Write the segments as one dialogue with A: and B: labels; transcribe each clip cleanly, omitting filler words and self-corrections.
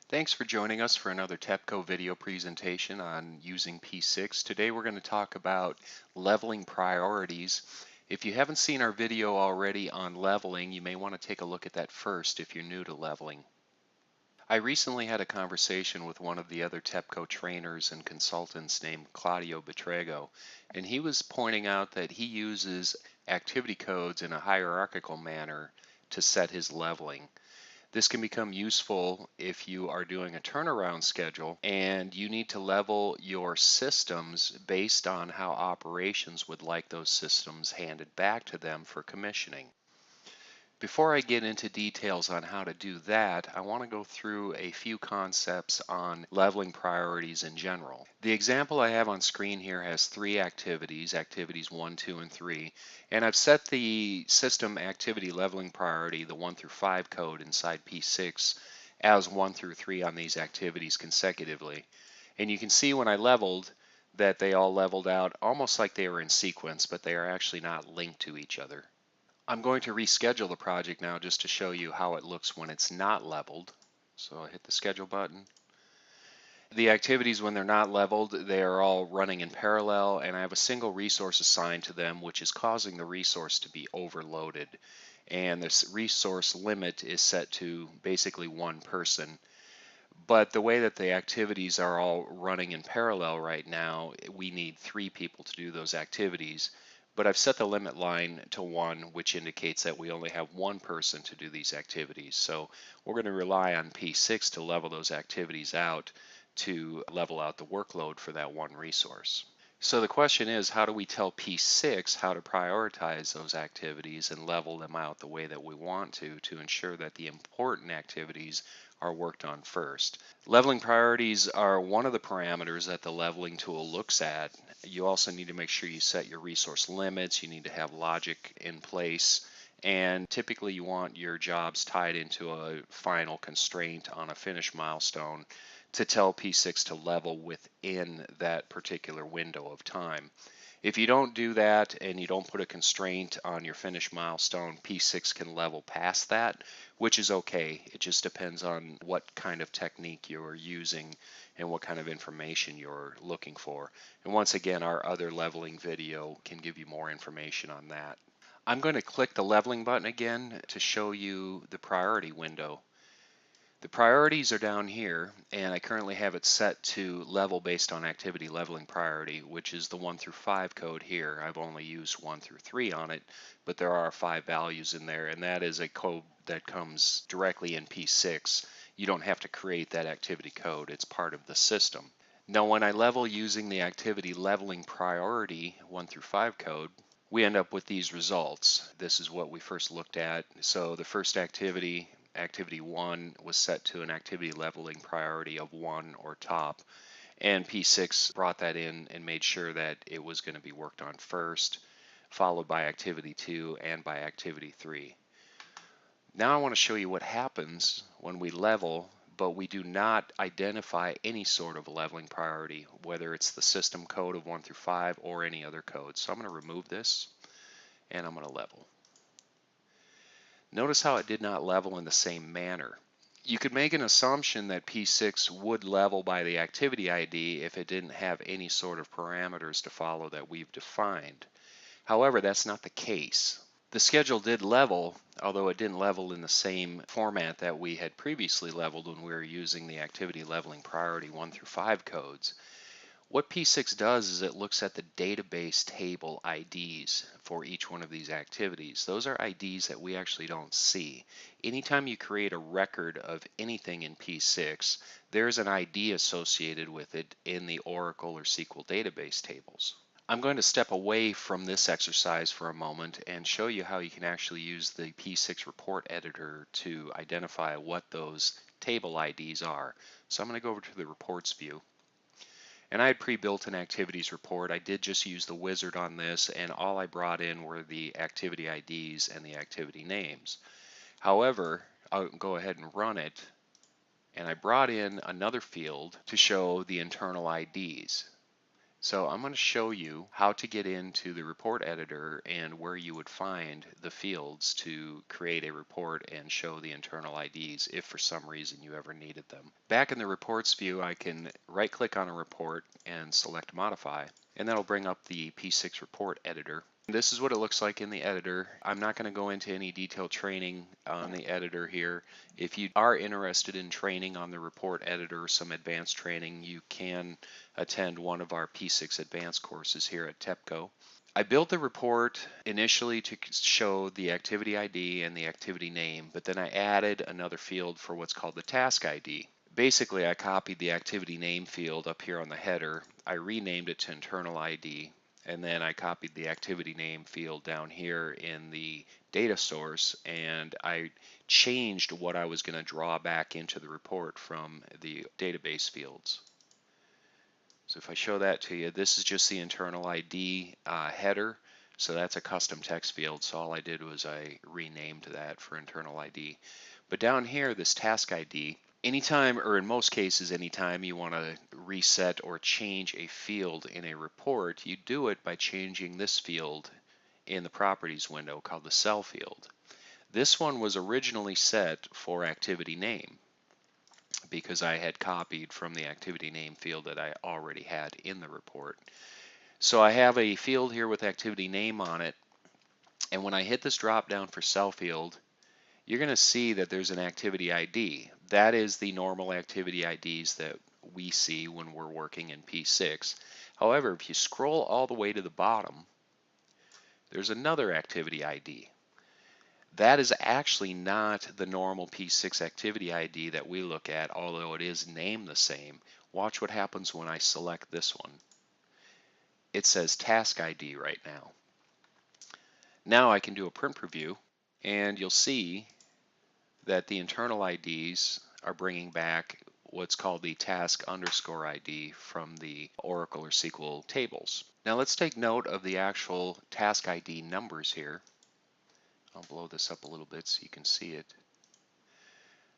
A: Thanks for joining us for another TEPCO video presentation on using P6. Today we're going to talk about leveling priorities. If you haven't seen our video already on leveling, you may want to take a look at that first if you're new to leveling. I recently had a conversation with one of the other TEPCO trainers and consultants named Claudio Betrego, and he was pointing out that he uses activity codes in a hierarchical manner to set his leveling. This can become useful if you are doing a turnaround schedule and you need to level your systems based on how operations would like those systems handed back to them for commissioning. Before I get into details on how to do that, I want to go through a few concepts on leveling priorities in general. The example I have on screen here has three activities, activities 1, 2, and 3, and I've set the system activity leveling priority, the 1 through 5 code inside P6, as 1 through 3 on these activities consecutively. And you can see when I leveled that they all leveled out almost like they were in sequence, but they are actually not linked to each other. I'm going to reschedule the project now just to show you how it looks when it's not leveled. So I hit the schedule button. The activities, when they're not leveled, they are all running in parallel, and I have a single resource assigned to them, which is causing the resource to be overloaded. And this resource limit is set to basically one person. But the way that the activities are all running in parallel right now, we need 3 people to do those activities. But I've set the limit line to 1, which indicates that we only have 1 person to do these activities. So we're going to rely on P6 to level those activities out to level out the workload for that one resource. So the question is, how do we tell P6 how to prioritize those activities and level them out the way that we want to ensure that the important activities are worked on first? Leveling priorities are one of the parameters that the leveling tool looks at. You also need to make sure you set your resource limits. You need to have logic in place. And typically you want your jobs tied into a final constraint on a finish milestone to tell P6 to level within that particular window of time. If you don't do that and you don't put a constraint on your finish milestone, P6 can level past that, which is okay. It just depends on what kind of technique you're using and what kind of information you're looking for. And once again, our other leveling video can give you more information on that. I'm going to click the leveling button again to show you the priority window. The priorities are down here, and I currently have it set to level based on activity leveling priority, which is the 1 through 5 code here. I've only used 1 through 3 on it, but there are 5 values in there, and that is a code that comes directly in P6. You don't have to create that activity code. It's part of the system. Now, when I level using the activity leveling priority 1 through 5 code, we end up with these results. This is what we first looked at. So the first activity, Activity 1, was set to an activity leveling priority of 1 or top, and P6 brought that in and made sure that it was going to be worked on first, followed by Activity 2 and by Activity 3. Now I want to show you what happens when we level, but we do not identify any sort of leveling priority, whether it's the system code of 1 through 5 or any other code. So I'm going to remove this, and I'm going to level. Notice how it did not level in the same manner. You could make an assumption that P6 would level by the activity ID if it didn't have any sort of parameters to follow that we've defined. However, that's not the case. The schedule did level, although it didn't level in the same format that we had previously leveled when we were using the activity leveling priority 1 through 5 codes. What P6 does is it looks at the database table IDs for each one of these activities. Those are IDs that we actually don't see. Anytime you create a record of anything in P6, there's an ID associated with it in the Oracle or SQL database tables. I'm going to step away from this exercise for a moment and show you how you can actually use the P6 report editor to identify what those table IDs are. So I'm going to go over to the reports view. And I had pre-built an activities report. I did just use the wizard on this, and all I brought in were the activity IDs and the activity names. However, I'll go ahead and run it, and I brought in another field to show the internal IDs. So I'm going to show you how to get into the report editor and where you would find the fields to create a report and show the internal IDs if for some reason you ever needed them. Back in the reports view, I can right click on a report and select modify, and that'll bring up the P6 report editor. This is what it looks like in the editor. I'm not going to go into any detailed training on the editor here. If you are interested in training on the report editor, some advanced training, you can attend one of our P6 advanced courses here at TEPCO. I built the report initially to show the activity ID and the activity name, but then I added another field for what's called the task ID. Basically, I copied the activity name field up here on the header. I renamed it to internal ID. And then I copied the activity name field down here in the data source, and I changed what I was going to draw back into the report from the database fields. So if I show that to you, this is just the internal ID header. So that's a custom text field. So all I did was I renamed that for internal ID. But down here, this task ID, anytime, or in most cases, anytime you want to reset or change a field in a report, you do it by changing this field in the properties window called the cell field. This one was originally set for activity name because I had copied from the activity name field that I already had in the report. So I have a field here with activity name on it, and when I hit this drop down for cell field, you're going to see that there's an activity ID. That is the normal activity IDs that we see when we're working in P6. However, if you scroll all the way to the bottom, there's another activity ID. That is actually not the normal P6 activity ID that we look at, although it is named the same. Watch what happens when I select this one. It says task ID right now. Now I can do a print preview, and you'll see that the internal IDs are bringing back what's called the task underscore ID from the Oracle or SQL tables. Now let's take note of the actual task ID numbers here. I'll blow this up a little bit so you can see it.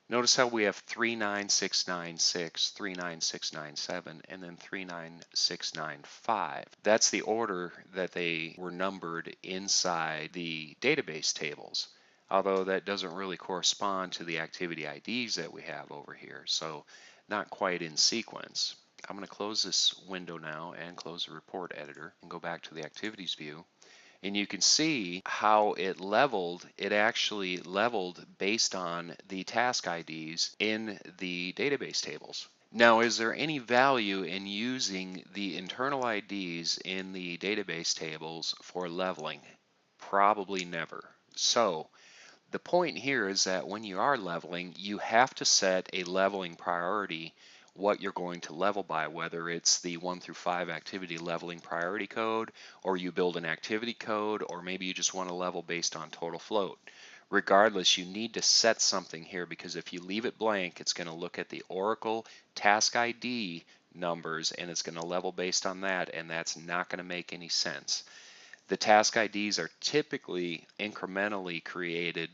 A: Notice how we have 39696, 39697, and then 39695. That's the order that they were numbered inside the database tables, although that doesn't really correspond to the activity IDs that we have over here, so not quite in sequence. I'm going to close this window now and close the report editor and go back to the activities view. And you can see how it leveled. It actually leveled based on the task IDs in the database tables. Now, is there any value in using the internal IDs in the database tables for leveling? Probably never. So the point here is that when you are leveling, you have to set a leveling priority what you're going to level by, whether it's the 1 through 5 activity leveling priority code, or you build an activity code, or maybe you just want to level based on total float. Regardless, you need to set something here, because if you leave it blank, it's going to look at the Oracle task ID numbers and it's going to level based on that, and that's not going to make any sense. The task IDs are typically incrementally created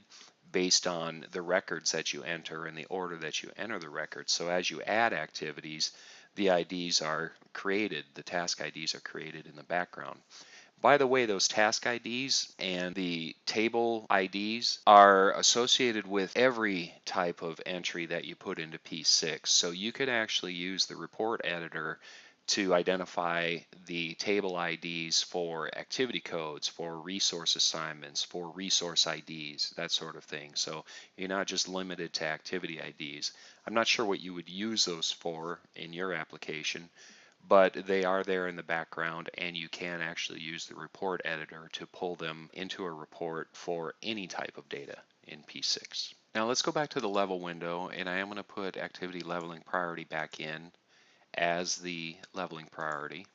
A: based on the records that you enter and the order that you enter the records. So as you add activities, the IDs are created, the task IDs are created in the background. By the way, those task IDs and the table IDs are associated with every type of entry that you put into P6. So you could actually use the report editor to identify the table IDs for activity codes, for resource assignments, for resource IDs, that sort of thing. So you're not just limited to activity IDs. I'm not sure what you would use those for in your application, but they are there in the background, and you can actually use the report editor to pull them into a report for any type of data in P6. Now let's go back to the level window, and I am going to put activity leveling priority back in as the leveling priority.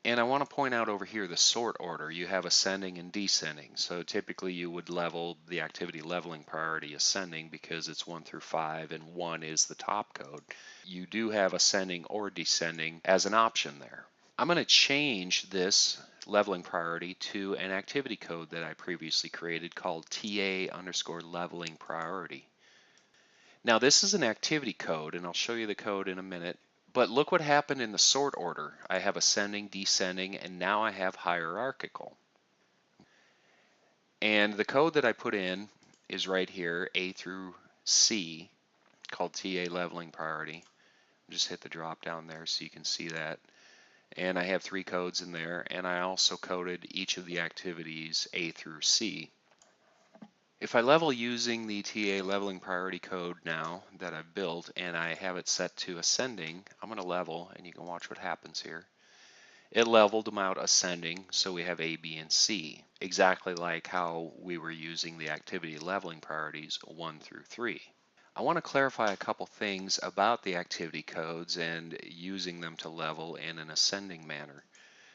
A: And I want to point out over here the sort order. You have ascending and descending. So typically you would level the activity leveling priority ascending because it's 1 through 5 and 1 is the top code. You do have ascending or descending as an option there. I'm going to change this leveling priority to an activity code that I previously created called TA_leveling priority. Now this is an activity code, and I'll show you the code in a minute, But look what happened in the sort order. I have ascending, descending, and now I have hierarchical. And the code that I put in is right here, A through C, called TA leveling priority. Just hit the drop down there so you can see that. And I have 3 codes in there, and I also coded each of the activities A through C. If I level using the TA leveling priority code now that I've built and I have it set to ascending, I'm going to level, and you can watch what happens here. It leveled them out ascending, so we have A, B, and C, exactly like how we were using the activity leveling priorities 1 through 3. I want to clarify a couple things about the activity codes and using them to level in an ascending manner.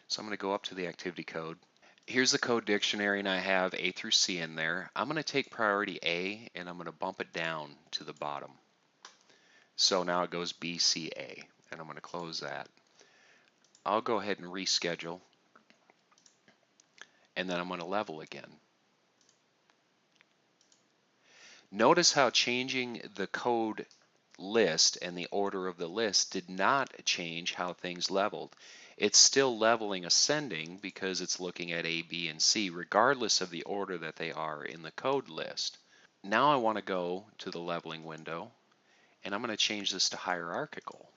A: So I'm going to go up to the activity code. Here's the code dictionary, and I have A through C in there. I'm going to take priority A and I'm going to bump it down to the bottom. So now it goes B, C, A, and I'm going to close that. I'll go ahead and reschedule, and then I'm going to level again. Notice how changing the code list and the order of the list did not change how things leveled. It's still leveling ascending because it's looking at A, B, and C regardless of the order that they are in the code list. Now I want to go to the leveling window, and I'm going to change this to hierarchical.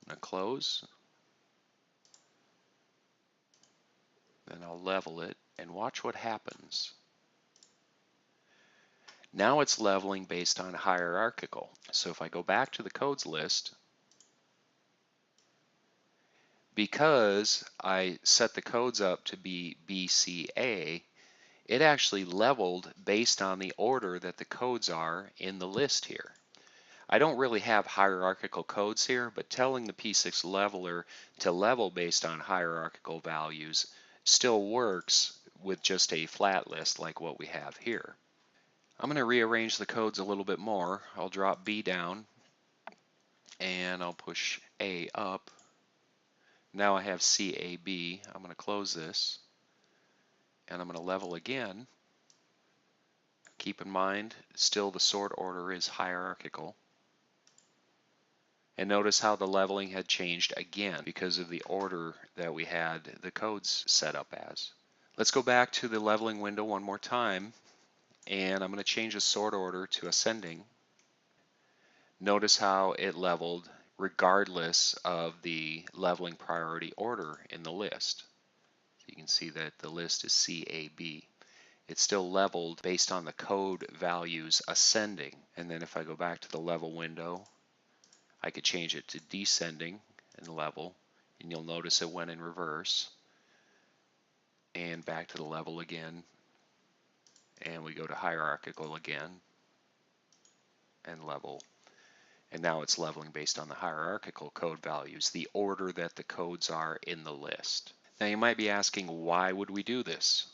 A: I'm going to close, then I'll level it, and watch what happens. Now it's leveling based on hierarchical. So if I go back to the codes list, because I set the codes up to be BCA, it actually leveled based on the order that the codes are in the list here. I don't really have hierarchical codes here, but telling the P6 leveler to level based on hierarchical values still works with just a flat list like what we have here. I'm going to rearrange the codes a little bit more. I'll drop B down and I'll push A up. Now I have CAB. I'm going to close this and I'm going to level again. Keep in mind, still the sort order is hierarchical. And notice how the leveling had changed again because of the order that we had the codes set up as. Let's go back to the leveling window one more time, and I'm going to change the sort order to ascending. Notice how it leveled regardless of the leveling priority order in the list. So you can see that the list is CAB. It's still leveled based on the code values ascending. And then if I go back to the level window, I could change it to descending and level, and you'll notice it went in reverse. And back to the level again, and we go to hierarchical again, and level. And now it's leveling based on the hierarchical code values, the order that the codes are in the list. Now you might be asking, why would we do this?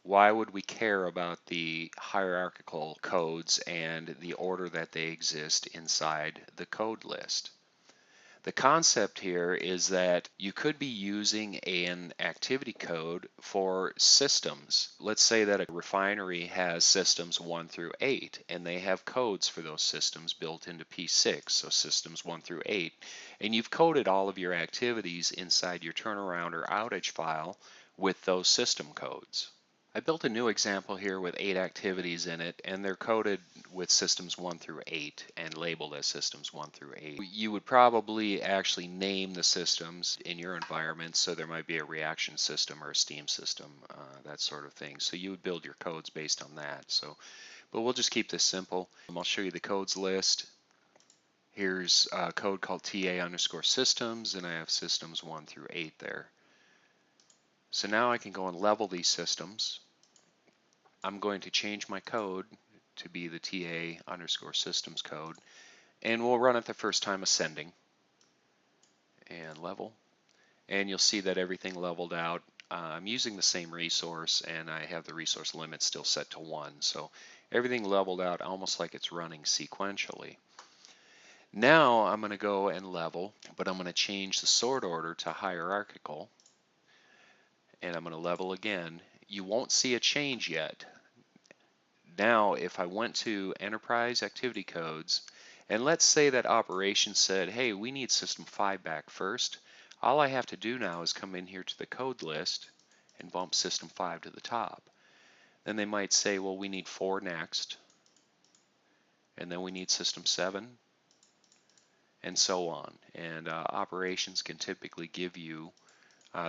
A: Why would we care about the hierarchical codes and the order that they exist inside the code list? The concept here is that you could be using an activity code for systems. Let's say that a refinery has systems 1 through 8, and they have codes for those systems built into P6, so systems 1 through 8. And you've coded all of your activities inside your turnaround or outage file with those system codes. I built a new example here with 8 activities in it, and they're coded with systems 1 through 8 and labeled as systems 1 through 8. You would probably actually name the systems in your environment, so there might be a reaction system or a steam system, that sort of thing. So you would build your codes based on that. But we'll just keep this simple. I'll show you the codes list. Here's a code called TA_systems, and I have systems 1 through 8 there. So now I can go and level these systems. I'm going to change my code to be the TA_systems code, and we'll run it the first time ascending and level, and you'll see that everything leveled out. I'm using the same resource, and I have the resource limit still set to 1, so everything leveled out almost like it's running sequentially. Now I'm going to go and level, but I'm going to change the sort order to hierarchical, and I'm going to level again. You won't see a change yet. Now, if I went to Enterprise Activity Codes And let's say that operation said, hey, we need system 5 back first. All I have to do now is come in here to the code list and bump system 5 to the top. Then they might say, well, we need 4 next, and then we need system 7, and so on. And operations can typically give you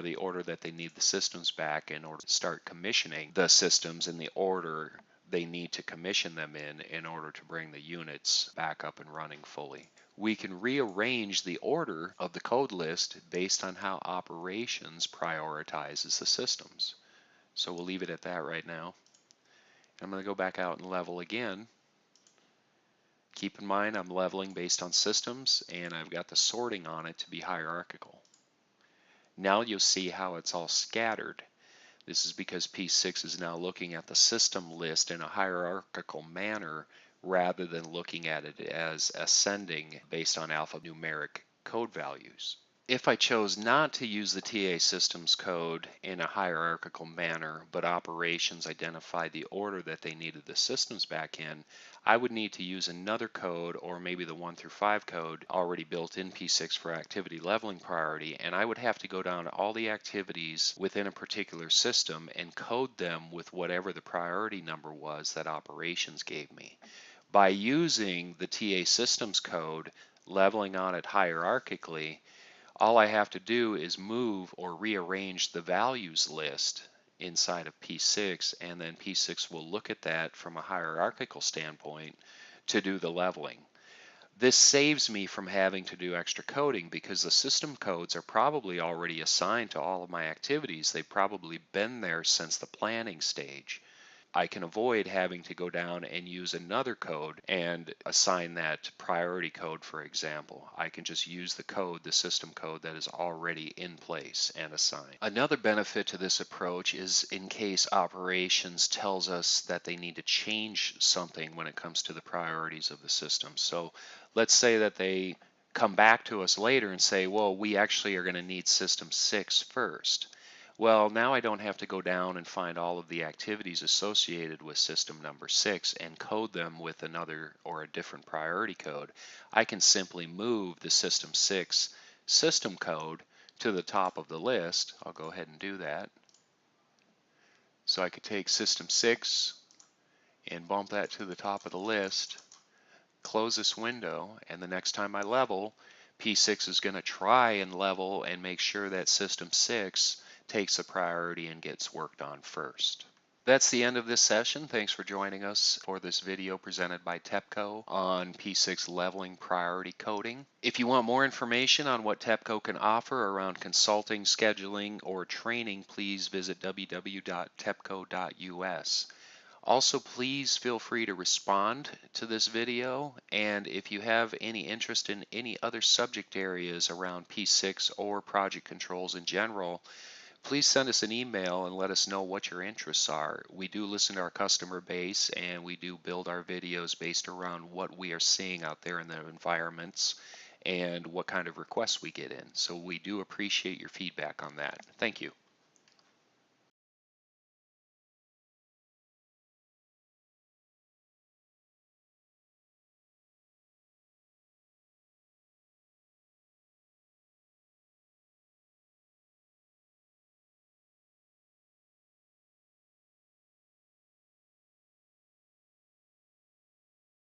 A: the order that they need the systems back in order to start commissioning the systems in the order they need to commission them in order to bring the units back up and running fully. We can rearrange the order of the code list based on how operations prioritizes the systems. So we'll leave it at that right now. I'm going to go back out and level again. Keep in mind I'm leveling based on systems, and I've got the sorting on it to be hierarchical. Now you'll see how it's all scattered. This is because P6 is now looking at the system list in a hierarchical manner rather than looking at it as ascending based on alphanumeric code values. If I chose not to use the TA systems code in a hierarchical manner, but operations identified the order that they needed the systems back in, I would need to use another code, or maybe the 1 through 5 code already built in P6 for activity leveling priority, and I would have to go down to all the activities within a particular system and code them with whatever the priority number was that operations gave me. By using the TA systems code, leveling on it hierarchically, all I have to do is move or rearrange the values list inside of P6, and then P6 will look at that from a hierarchical standpoint to do the leveling. This saves me from having to do extra coding because the system codes are probably already assigned to all of my activities. They've probably been there since the planning stage. I can avoid having to go down and use another code and assign that priority code, for example. I can just use the code, the system code that is already in place and assigned. Another benefit to this approach is in case operations tells us that they need to change something when it comes to the priorities of the system. So let's say that they come back to us later and say, well, we actually are going to need system 6 first. Well, now I don't have to go down and find all of the activities associated with system number 6 and code them with another or a different priority code. I can simply move the system 6 system code to the top of the list. I'll go ahead and do that. So I could take system 6 and bump that to the top of the list, close this window, and the next time I level, P6 is going to try and level and make sure that system 6 takes a priority and gets worked on first. That's the end of this session. Thanks for joining us for this video presented by TEPCO on P6 leveling priority coding. If you want more information on what TEPCO can offer around consulting, scheduling, or training, please visit www.tepco.us. Also, please feel free to respond to this video, and if you have any interest in any other subject areas around P6 or project controls in general, please send us an email and let us know what your interests are. We do listen to our customer base, and we do build our videos based around what we are seeing out there in the environments and what kind of requests we get in. So we do appreciate your feedback on that. Thank you.